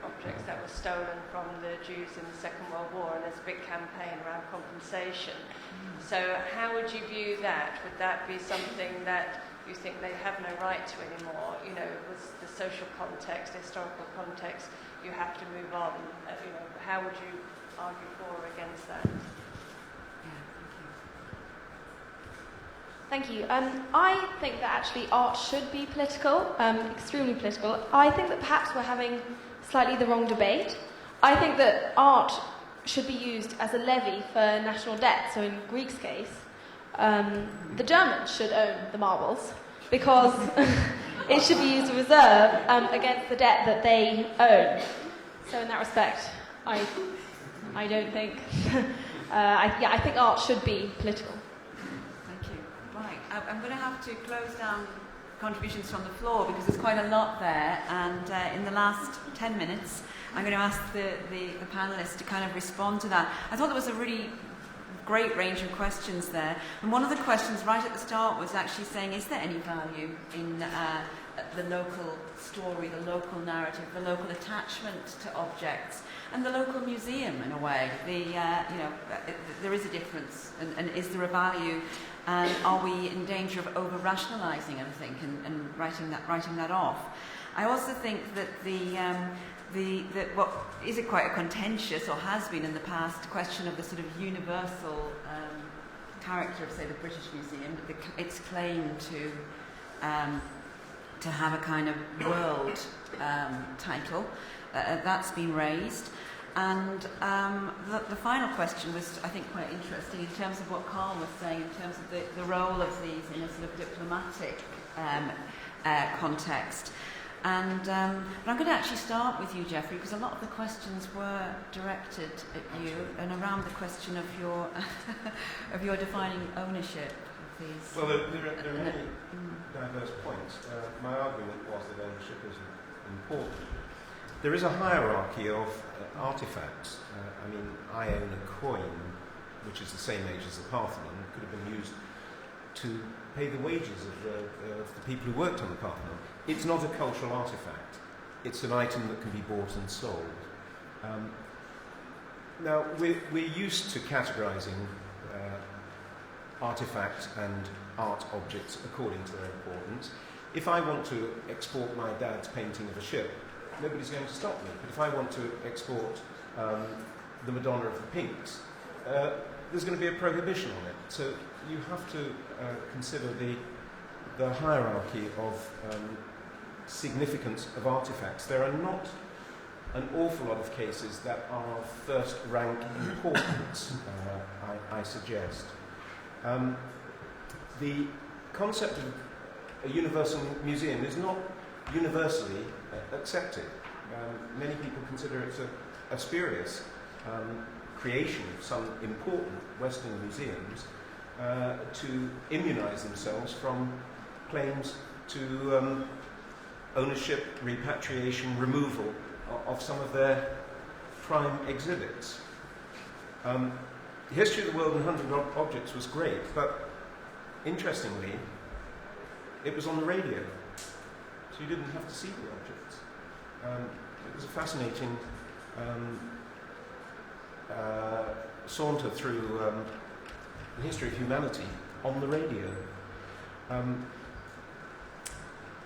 objects that were stolen from the Jews in the Second World War, and there's a big campaign around compensation. So how would you view that? Would that be something that you think they have no right to anymore? Was the social context, the historical context, you have to move on. How would you argue for or against that? Yeah, thank you. Thank you. I think that actually art should be political, extremely political. I think that perhaps we're having slightly the wrong debate. I think that art should be used as a levy for national debt. So in Greece's case, the Germans should own the marbles because it should be used as a reserve against the debt that they own. So in that respect, I don't think... I think art should be political. Thank you. Right, I'm going to have to close down contributions from the floor because there's quite a lot there, and in the last 10 minutes I'm going to ask the panellists to kind of respond to that. I thought there was a really great range of questions there, and one of the questions right at the start was actually saying, is there any value in the local story, the local narrative, the local attachment to objects, and the local museum in a way? There is a difference, and is there a value? And are we in danger of over-rationalising everything and writing that off? I also think that that what is it quite a contentious, or has been in the past, question of the sort of universal character of, say, the British Museum, its claim to have a kind of world title. That's been raised. And the final question was, I think, quite interesting in terms of what Karl was saying, in terms of the role of these in a sort of diplomatic context. And but I'm going to actually start with you, Geoffrey, because a lot of the questions were directed at you and around the question of your of your defining ownership of these. Well, there are many diverse points. My argument was that ownership is important. There is a hierarchy of artifacts. I own a coin, which is the same age as the Parthenon. It could have been used to pay the wages of the people who worked on the Parthenon. It's not a cultural artifact. It's an item that can be bought and sold. Now, we're used to categorizing artifacts and art objects according to their importance. If I want to export my dad's painting of a ship, nobody's going to stop me. But if I want to export the Madonna of the Pinks, there's going to be a prohibition on it. So you have to consider the hierarchy of significance of artifacts. There are not an awful lot of cases that are of first-rank importance, I suggest. The concept of a universal museum is not universally accepted. Many people consider it a spurious creation of some important Western museums to immunize themselves from claims to ownership, repatriation, removal of some of their prime exhibits. The History of the World in 100 Objects was great, but interestingly, it was on the radio, so you didn't have to see the objects. It was a fascinating saunter through the history of humanity on the radio. A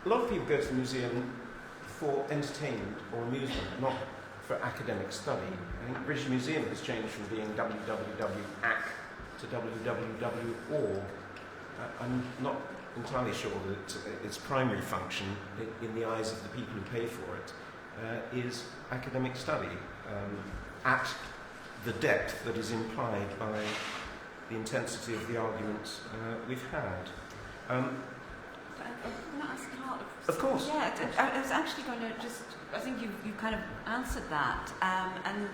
lot of people go to the museum for entertainment or amusement, not for academic study. I think the British Museum has changed from being www.ac to www.org. I'm not entirely sure that its primary function, in the eyes of the people who pay for it, is academic study at the depth that is implied by the intensity of the arguments we've had. Of course. Yeah, I was actually going to just... I think you kind of answered that, and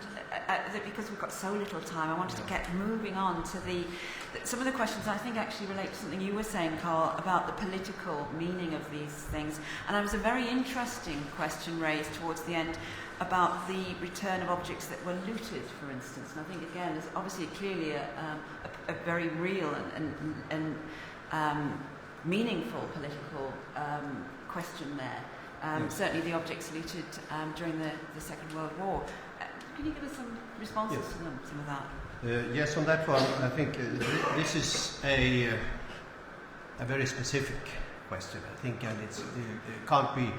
because we've got so little time, I wanted to get moving on to some of the questions I think actually relate to something you were saying, Karl, about the political meaning of these things. And there was a very interesting question raised towards the end about the return of objects that were looted, for instance. And I think, again, there's obviously clearly a very real and meaningful political question there. Certainly the objects looted during the Second World War. Can you give us some responses to some of that? Yes, on that one, I think this is a very specific question, I think, and it can't be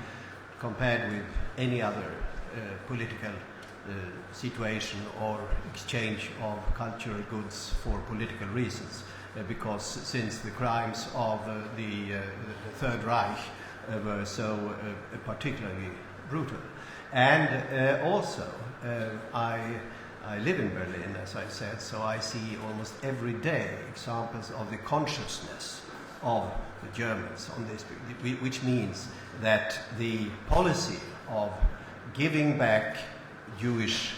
compared with any other political situation or exchange of cultural goods for political reasons. because since the crimes of the Third Reich were so particularly brutal. And also, I live in Berlin, as I said, so I see almost every day examples of the consciousness of the Germans on this, which means that the policy of giving back Jewish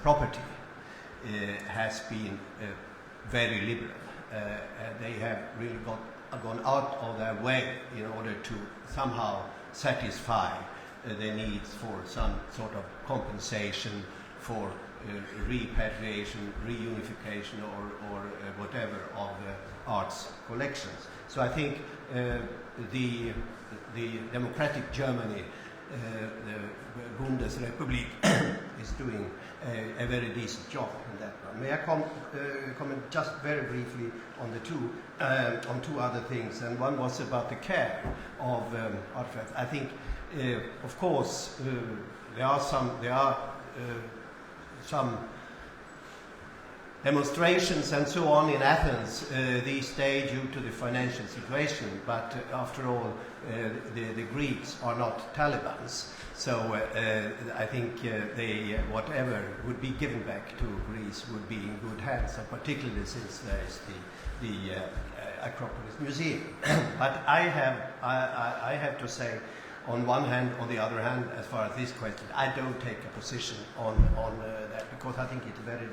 property has been very liberal. They have really gone out of their way in order to somehow satisfy the needs for some sort of compensation for repatriation, reunification, or whatever of the arts collections. So I think the democratic Germany, the Bundesrepublik, is doing a very decent job in that one. May I comment just very briefly on on two other things, and one was about the care of artifacts. I think, of course, there are some demonstrations and so on in Athens these days due to the financial situation, but after all, the Greeks are not Talibans, so I think whatever would be given back to Greece would be in good hands, and particularly since there is the Acropolis Museum. But I have to say, on one hand, on the other hand, as far as this question, I don't take a position on that, because I think it's very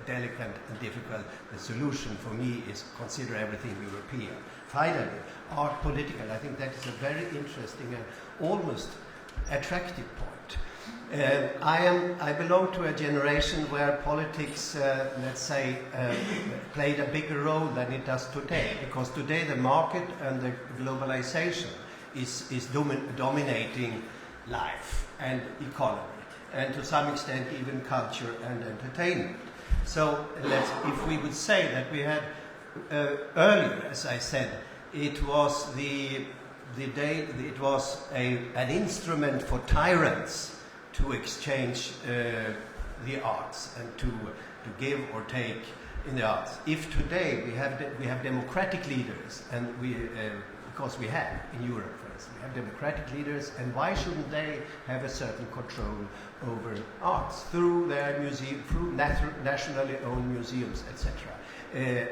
delicate and difficult. The solution for me is consider everything European. Finally, art political, I think that is a very interesting and almost attractive point. I belong to a generation where politics, let's say, played a bigger role than it does today, because today the market and the globalization is dominating life and economy, and to some extent even culture and entertainment. So if we would say that we had earlier, as I said, it was an instrument for tyrants to exchange the arts and to give or take in the arts. If today we have democratic leaders, and because we have in Europe, for instance, we have democratic leaders, and why shouldn't they have a certain control over arts through their museum, through nationally owned museums, etc.?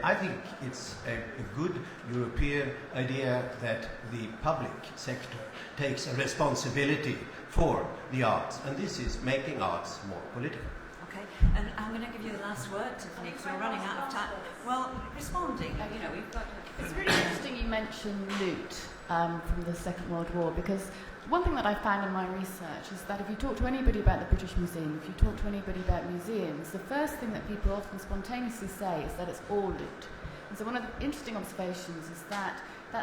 I think it's a good European idea that the public sector takes a responsibility for the arts, and this is making arts more political. Okay, and I'm going to give you the last word, Tiffany, because we're running out of time. Well, responding, we've got... It's really interesting you mentioned loot from the Second World War, because one thing that I found in my research is that if you talk to anybody about the British Museum, if you talk to anybody about museums, the first thing that people often spontaneously say is that it's all loot. And so one of the interesting observations is that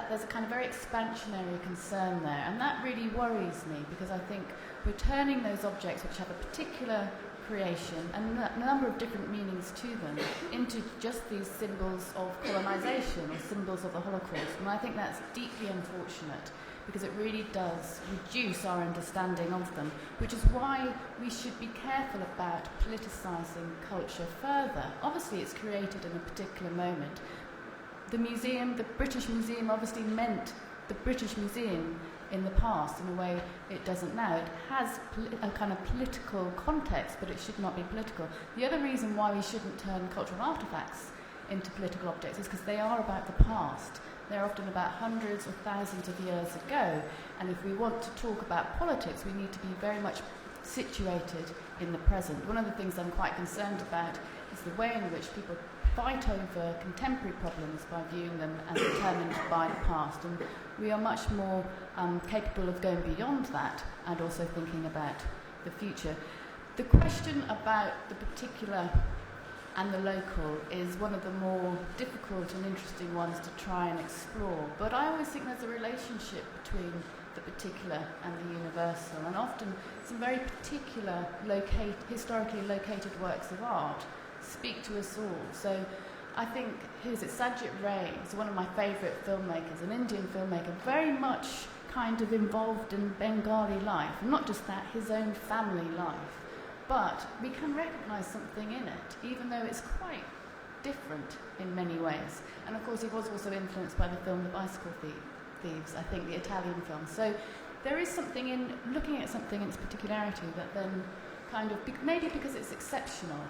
there's a kind of very expansionary concern there, and that really worries me, because I think we're turning those objects which have a particular creation and a number of different meanings to them into just these symbols of colonization or symbols of the Holocaust. And I think that's deeply unfortunate, because it really does reduce our understanding of them, which is why we should be careful about politicizing culture further. Obviously it's created in a particular moment. The museum, the British Museum, obviously meant the British Museum in the past in a way it doesn't now. It has a kind of political context, but it should not be political. The other reason why we shouldn't turn cultural artifacts into political objects is because they are about the past. They're often about hundreds or thousands of years ago, and if we want to talk about politics, we need to be very much situated in the present. One of the things I'm quite concerned about is the way in which people fight over contemporary problems by viewing them as determined by the past, and we are much more capable of going beyond that and also thinking about the future. The question about the particular and the local is one of the more difficult and interesting ones to try and explore, but I always think there's a relationship between the particular and the universal, and often some very particular historically located works of art speak to us all. So I think, Sajid Ray is one of my favourite filmmakers, an Indian filmmaker, very much kind of involved in Bengali life, and not just that, his own family life. But we can recognise something in it, even though it's quite different in many ways. And of course he was also influenced by the film The Bicycle Thieves, I think the Italian film. So there is something in looking at something in its particularity that then kind of, maybe because it's exceptional,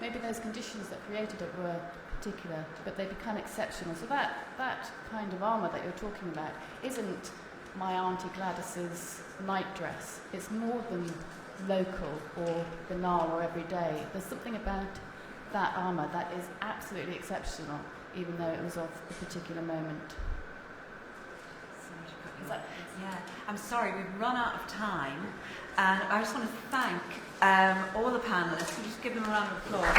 maybe those conditions that created it were particular, but they become exceptional. So that kind of armour that you're talking about isn't my Auntie Gladys's night dress. It's more than local or banal or everyday. There's something about that armour that is absolutely exceptional, even though it was of a particular moment. Yeah, I'm sorry, we've run out of time, and I just want to thank all the panellists. We'll just give them a round of applause.